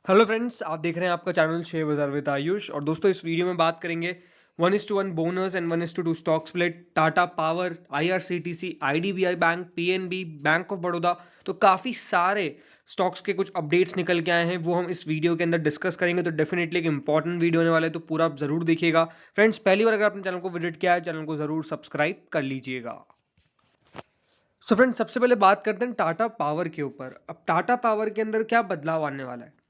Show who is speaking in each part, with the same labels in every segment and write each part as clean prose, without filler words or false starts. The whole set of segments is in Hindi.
Speaker 1: हेलो फ्रेंड्स, आप देख रहे हैं आपका चैनल शेयर बाजार विद आयुष। और दोस्तों, इस वीडियो में बात करेंगे 1:1 bonus and 1:2 stock split, Tata power, IRCTC, IDBI bank, PNB, bank of Baroda. तो काफ़ी सारे स्टॉक्स के कुछ अपडेट्स निकल के आए हैं, वो हम इस वीडियो के अंदर डिस्कस करेंगे। तो डेफिनेटली एक इंपॉर्टेंट वीडियो होने वाला है, तो पूरा आप जरूर देखिएगा। फ्रेंड्स, पहली बार अगर आपने चैनल को विजिट किया है, चैनल को जरूर सब्सक्राइब कर लीजिएगा। सो फ्रेंड्स, सबसे पहले बात करते हैं टाटा पावर के ऊपर। अब टाटा पावर के अंदर क्या बदलाव आने वाला है।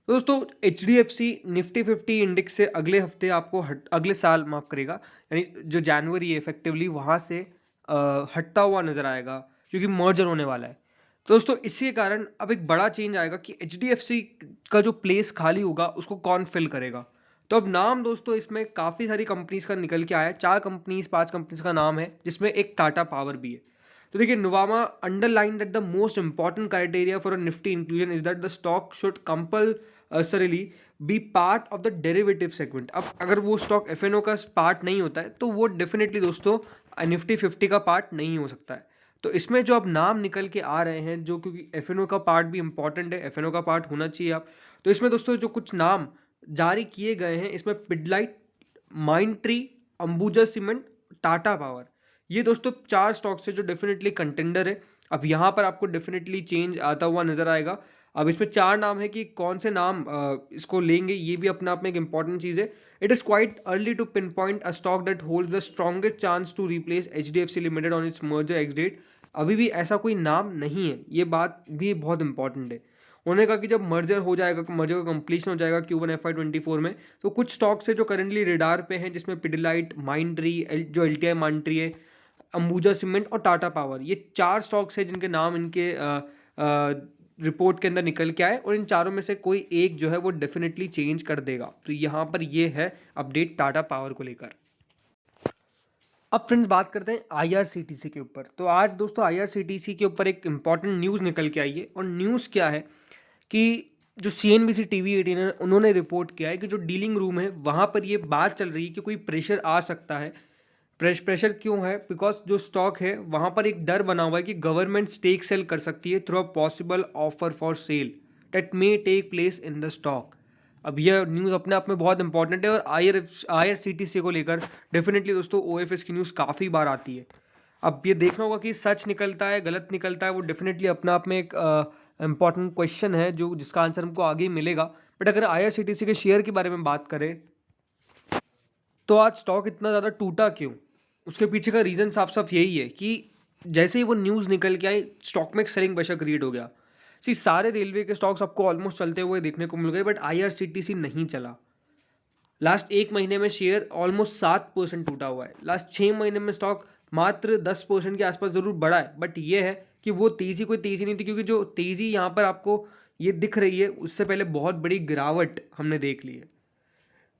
Speaker 1: तो दोस्तों, H D F C Nifty 50 index से अगले हफ्ते आपको अगले साल माफ करेगा, यानी जो जनवरी है इफेक्टिवली वहाँ से हटता हुआ नजर आएगा, क्योंकि मर्जर होने वाला है। तो दोस्तों, इसी के कारण अब एक बड़ा चेंज आएगा कि एच डी एफ सी का जो प्लेस खाली होगा उसको कौन फिल करेगा। तो अब नाम दोस्तों इसमें काफ़ी सारी कंपनीज का निकल के आया है। 4 कंपनीज 5 कंपनीज का नाम है, जिसमें एक टाटा पावर भी है। तो देखिए, Nuvama underline that the most important criteria for a Nifty inclusion is that the stock should compulsorily be part of the derivative segment. अब अगर वो स्टॉक एफएनओ का पार्ट नहीं होता है तो वो डेफिनेटली दोस्तों निफ्टी 50 का पार्ट नहीं हो सकता है। तो इसमें जो अब नाम निकल के आ रहे हैं, जो क्योंकि एफएनओ का पार्ट भी इंपॉर्टेंट है, एफएनओ का पार्ट होना चाहिए आप। तो इसमें दोस्तों जो कुछ नाम जारी किए गए हैं, इसमें Pidilite, mind tree, Ambuja cement, Tata power, ये दोस्तों 4 स्टॉक्स है जो डेफिनेटली कंटेंडर है। अब यहाँ पर आपको डेफिनेटली चेंज आता हुआ नजर आएगा। अब इसमें 4 नाम है कि कौन से नाम इसको लेंगे, ये भी अपने आप में एक इंपॉर्टेंट चीज़ है। It is quite early to pinpoint a stock that holds the strongest chance to replace H D F C limited on its merger ex date. अभी भी ऐसा कोई नाम नहीं है, ये बात भी बहुत इंपॉर्टेंट है। उन्होंने कहा कि जब मर्जर हो जाएगा, मर्जर का कंप्लीशन हो जाएगा Q1 FY24 में, तो कुछ स्टॉक्स है जो करेंटली रेडार पे हैं, जिसमें पिडिलाइट, माइंड ट्री, जो L T I mind tree है, अंबुजा सीमेंट और टाटा पावर, ये 4 स्टॉक्स है जिनके नाम इनके रिपोर्ट के अंदर निकल के आए। और इन चारों में से कोई एक जो है वो डेफिनेटली चेंज कर देगा। तो यहाँ पर ये है अपडेट टाटा पावर को लेकर। अब फ्रेंड्स, बात करते हैं आईआरसीटीसी के ऊपर। तो आज दोस्तों आईआरसीटीसी के ऊपर एक इंपॉर्टेंट न्यूज़ निकल के आई है। और न्यूज़ क्या है कि जो CNBC TV18 है, उन्होंने रिपोर्ट किया है कि जो डीलिंग रूम है वहाँ पर ये बात चल रही है कि कोई प्रेशर आ सकता है। प्रेशर क्यों है? बिकॉज जो स्टॉक है वहाँ पर एक डर बना हुआ है कि गवर्नमेंट स्टेक सेल कर सकती है through a possible offer for sale that may take place in the stock. अब यह न्यूज़ अपने आप में बहुत इंपॉर्टेंट है। और IRCTC को लेकर डेफिनेटली दोस्तों OFS की न्यूज़ काफ़ी बार आती है। अब ये देखना होगा कि सच निकलता है गलत निकलता है, वो डेफिनेटली अपने आप में एक इंपॉर्टेंट क्वेश्चन है, जो जिसका आंसर हमको आगे ही मिलेगा। बट अगर IRCTC के शेयर के बारे में बात करें, तो आज स्टॉक इतना ज़्यादा टूटा क्यों? उसके पीछे का रीज़न साफ साफ यही है कि जैसे ही वो न्यूज़ निकल के आई, स्टॉक में एक सेलिंग प्रेशर क्रिएट हो गया। सारे रेलवे के स्टॉक्स आपको ऑलमोस्ट चलते हुए देखने को मिल गए, बट IRCTC नहीं चला। लास्ट 1 महीने में शेयर ऑलमोस्ट 7% टूटा हुआ है। लास्ट 6 महीने में स्टॉक मात्र 10% के आसपास ज़रूर बढ़ा है, बट ये है कि वो तेज़ी कोई तेज़ी नहीं थी, क्योंकि जो तेज़ी यहाँ पर आपको ये दिख रही है, उससे पहले बहुत बड़ी गिरावट हमने देख ली है।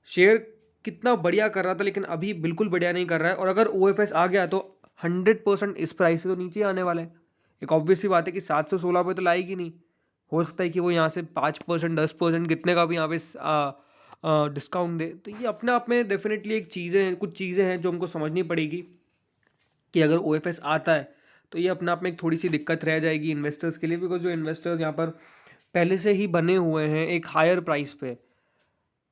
Speaker 1: शेयर कितना बढ़िया कर रहा था, लेकिन अभी बिल्कुल बढ़िया नहीं कर रहा है। और अगर OFS आ गया तो 100% इस प्राइस से तो नीचे आने वाला है। एक ऑब्वियस सी बात है कि 716 पे तो लाएगी नहीं। हो सकता है कि वो यहाँ से 5% 10% कितने का भी यहाँ पे डिस्काउंट दे। तो ये अपने आप में डेफिनेटली एक चीज़ें हैं, कुछ चीज़ें हैं जो हमको समझनी पड़ेगी कि अगर OFS आता है तो ये अपने आप में एक थोड़ी सी दिक्कत रह जाएगी इन्वेस्टर्स के लिए। बिकॉज जो इन्वेस्टर्स यहाँ पर पहले से ही बने हुए हैं एक हायर प्राइस पे,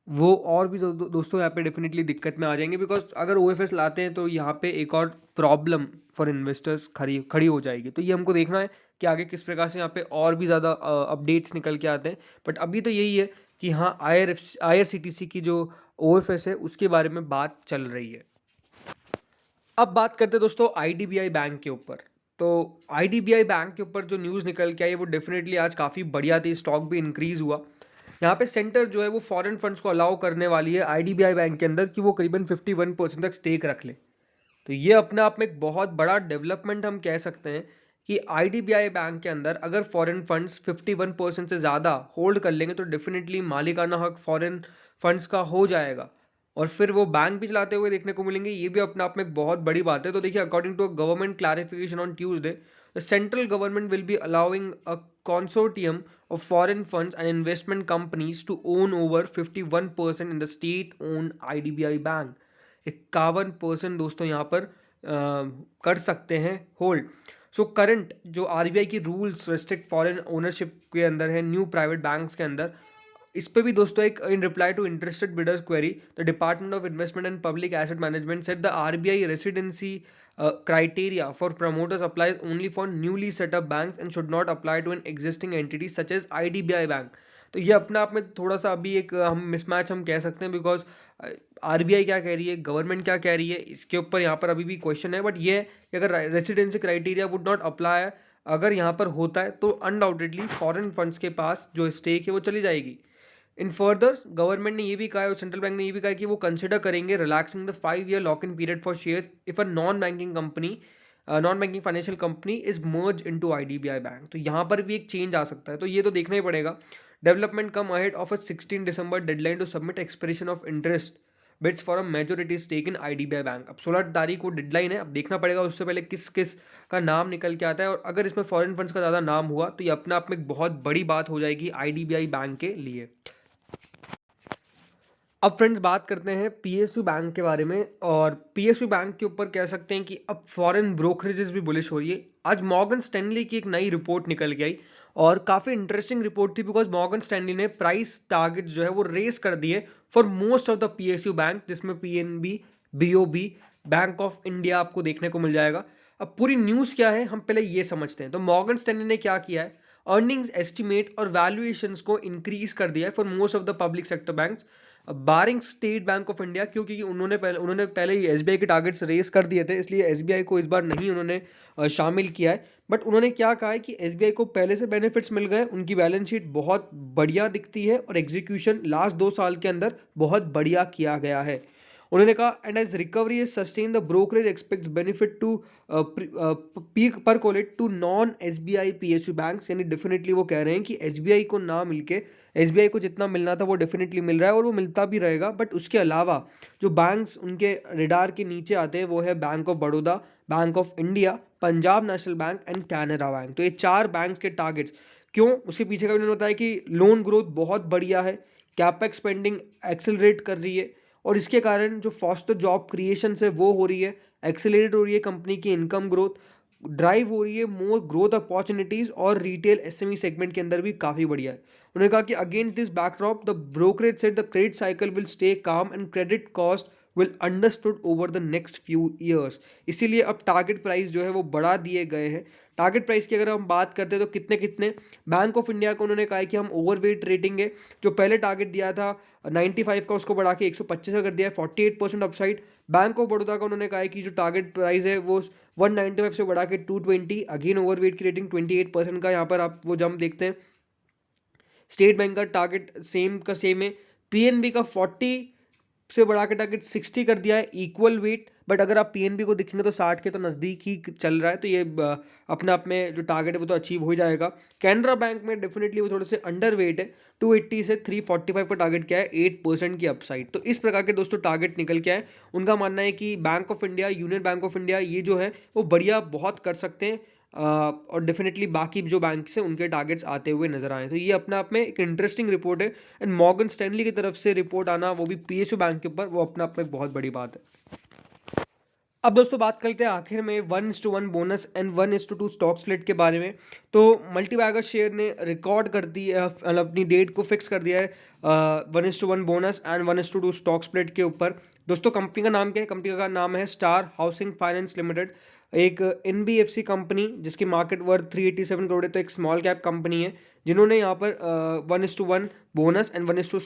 Speaker 1: वो और भी दोस्तों यहाँ पे डेफिनेटली दिक्कत में आ जाएंगे। बिकॉज अगर OFS लाते हैं तो यहाँ पे एक और प्रॉब्लम फॉर इन्वेस्टर्स खड़ी खड़ी हो जाएगी। तो ये हमको देखना है कि आगे किस प्रकार से यहाँ पे और भी ज़्यादा अपडेट्स निकल के आते हैं। बट अभी तो यही है कि हाँ, IRCTC की जो OFS है उसके बारे में बात चल रही है। अब बात करते हैं दोस्तों IDBI बैंक के ऊपर। तो IDBI बैंक के ऊपर जो न्यूज़ निकल के आई वो डेफिनेटली आज काफ़ी बढ़िया थी, स्टॉक भी इंक्रीज हुआ। यहाँ पे सेंटर जो है वो फॉरेन फंड्स को अलाउ करने वाली है IDBI बैंक के अंदर कि वो करीबन 51% तक स्टेक रख ले। तो ये अपने आप में एक बहुत बड़ा डेवलपमेंट हम कह सकते हैं कि IDBI बैंक के अंदर अगर फॉरेन फंड्स 51% से ज़्यादा होल्ड कर लेंगे तो डेफिनेटली मालिकाना हक फॉरेन फंड्स का हो जाएगा। और फिर वो बैंक भी चलाते हुए देखने को मिलेंगे, ये भी अपने आप में एक बहुत बड़ी बात है। तो देखिए, according to a government clarification on Tuesday, the central government will be allowing a consortium of foreign funds and investment companies to own over 51% in the state owned IDBI bank. 51% दोस्तों यहाँ पर कर सकते हैं होल्ड। सो करंट जो RBI की रूल्स रेस्ट्रिक्ट फॉरेन ओनरशिप के अंदर है न्यू प्राइवेट बैंक्स के अंदर, इस पे भी दोस्तों एक in reply to interested bidders query the department of investment and public asset management said the RBI residency criteria for promoters applies only for newly set up banks and should not apply to an existing entity such as IDBI bank. तो ये अपने आप में थोड़ा सा अभी एक हम मिसमैच हम कह सकते हैं, बिकॉज आरबीआई क्या कह रही है, गवर्नमेंट क्या कह रही है, इसके ऊपर यहाँ पर अभी भी क्वेश्चन है. बट ये है कि अगर residency criteria would not apply, अगर यहाँ पर होता है तो अनडाउटेडली फॉरेन फंड्स के पास जो स्टेक है वो चली जाएगी. इन फर्दर गवर्नमेंट ने ये भी कहा है और सेंट्रल बैंक ने ये भी कहा है कि वो कंसिडर करेंगे relaxing the 5 year lock in period for shares if a non banking financial company is merge into IDBI bank. तो यहाँ पर भी एक चेंज आ सकता है, तो ये तो देखना ही पड़ेगा. Development come ahead of a 16 December deadline to submit expression of interest bids for a majority stake in IDBI bank. अब 16 तारीख को डेडलाइन है, अब देखना पड़ेगा उससे पहले किस किस का नाम निकल के आता है, और अगर इसमें फॉरेन फंड्स का ज़्यादा नाम हुआ तो ये अपने आप में एक बहुत बड़ी बात हो जाएगी आईडीबीआई बैंक के लिए. अब फ्रेंड्स बात करते हैं पीएसयू बैंक के बारे में, और पीएसयू बैंक के ऊपर कह सकते हैं कि अब फॉरेन ब्रोकरेजेस भी बुलिश हो रही है. आज मॉर्गन स्टैनली की एक नई रिपोर्ट निकल के आई और काफ़ी इंटरेस्टिंग रिपोर्ट थी, बिकॉज मॉर्गन स्टैनली ने प्राइस टारगेट जो है वो रेस कर दिए for most of the PSU bank, जिसमें PNB, BOB, bank of India आपको देखने को मिल जाएगा. अब पूरी न्यूज़ क्या है हम पहले ये समझते हैं. तो मॉर्गन स्टैनली ने क्या किया है, अर्निंग्स एस्टिमेट और वैल्यूएशंस को इंक्रीज कर दिया है for most of the public sector banks barring State Bank of India, क्योंकि उन्होंने पहले ही एसबीआई के टारगेट्स रेस कर दिए थे, इसलिए एसबीआई को इस बार नहीं उन्होंने शामिल किया है. बट उन्होंने क्या कहा है कि एसबीआई को पहले से बेनिफिट्स मिल गए, उनकी बैलेंस शीट बहुत बढ़िया दिखती है और एग्जीक्यूशन लास्ट 2 साल के अंदर बहुत बढ़िया किया गया है. उन्होंने कहा and as recovery is sustain the brokerage expects benefit to peak percolate to non SBI PSU banks. यानी डेफिनेटली वो कह रहे हैं कि एसबीआई को ना मिलके एसबीआई को जितना मिलना था वो डेफिनेटली मिल रहा है और वो मिलता भी रहेगा. बट उसके अलावा जो बैंक्स उनके रिडार के नीचे आते हैं वो है bank of Baroda, bank of India, Punjab national bank and Canara bank. तो ये 4 बैंक्स के टारगेट्स क्यों, उसके पीछे का उन्होंने बताया कि लोन ग्रोथ बहुत बढ़िया है, कैपेक्स स्पेंडिंग एक्सेलरेट कर रही है और इसके कारण जो फॉस्टर जॉब क्रिएशन है वो हो रही है, एक्सेलरेट हो रही है कंपनी की इनकम ग्रोथ, ड्राइव हो रही है मोर ग्रोथ अपॉर्चुनिटीज और रिटेल एसएमई सेगमेंट के अंदर भी काफ़ी बढ़िया है. उन्होंने कहा कि against this backdrop the brokerage said the credit cycle will stay calm and credit cost will understood over the next few years. इसीलिए अब टारगेट प्राइस जो है वो बढ़ा दिए गए हैं. टारगेट प्राइस की अगर हम बात करते हैं तो कितने कितने, बैंक ऑफ इंडिया को उन्होंने कहा है कि हम ओवरवेट रेटिंग है, जो पहले टारगेट दिया था 95 का उसको बढ़ा के 125 का कर दिया है, 48% अपसाइड. बैंक ऑफ बड़ौदा का उन्होंने कहा है कि जो टारगेट प्राइस है वो 195 से बढ़ा के 220, अगेन ओवरवेट की रेटिंग 28% का यहाँ पर आप वो जंप देखते हैं. स्टेट बैंक का टारगेट सेम का सेम है, पीएनबी का 40 से बढ़ा के टारगेट 60 कर दिया है, इक्वल वेट. बट अगर आप पीएनबी को देखेंगे तो 60 के तो नज़दीक ही चल रहा है, तो ये अपने आप में जो टारगेट है वो तो अचीव हो जाएगा. कैनरा बैंक में डेफिनेटली वो थोड़े से अंडर वेट है, 280 से 345 का टारगेट क्या है, 8% की अपसाइड. तो इस प्रकार के दोस्तों टारगेट निकल के आए. उनका मानना है कि bank of India, union bank of India ये जो है वो बढ़िया बहुत कर सकते हैं और डेफिनेटली बाकी जो बैंक्स हैं उनके टारगेट्स आते हुए नजर आए. तो ये अपने आप में एक इंटरेस्टिंग रिपोर्ट है एंड मॉर्गन स्टैनली की तरफ से रिपोर्ट आना वो भी पीएसयू बैंक के ऊपर, वो अपने आप में एक बहुत बड़ी बात है. अब दोस्तों बात करते हैं आखिर में 1:1 बोनस एंड 1:2 स्टॉक स्प्लिट के बारे में. तो मल्टीबैगर शेयर ने रिकॉर्ड कर दी है, अपनी डेट को फिक्स कर दिया है 1:1 बोनस एंड 1:2 स्टॉक स्प्लिट के ऊपर. दोस्तों कंपनी का नाम क्या है, कंपनी का नाम है स्टार हाउसिंग फाइनेंस लिमिटेड, एक एनबीएफसी कंपनी जिसकी मार्केट वर्थ 387 करोड़ है. तो एक स्मॉल कैप कंपनी है जिन्होंने यहाँ पर 1:1 बोनस एंड 1:2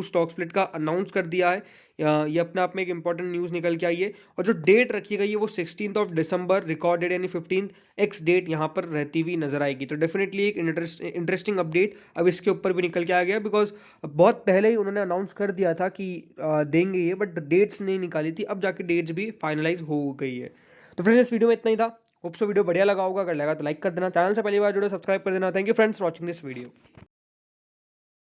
Speaker 1: स्टॉक स्प्लिट का अनाउंस कर दिया है. ये अपने आप में एक इंपॉर्टेंट न्यूज़ निकल के आई है. और जो डेट रखी गई है वो 16 दिसंबर रिकॉर्ड डेट, यानी 15 एक्स डेट यहाँ पर रहती हुई नजर आएगी. तो डेफिनेटली एक इंटरेस्टिंग अपडेट अब इसके ऊपर भी निकल के आ गया, बिकॉज बहुत पहले ही उन्होंने अनाउंस कर दिया था कि देंगे ये, बट डेट्स नहीं निकाली थी, अब जाके डेट्स भी फाइनलाइज हो गई है. तो फ्रेंड्स इस वीडियो में इतना ही था. होप सो वीडियो बढ़िया लगा होगा, अगर लगा तो लाइक कर देना, चैनल से पहली बार जुड़े सब्सक्राइब कर देना. Thank you friends for watching this video.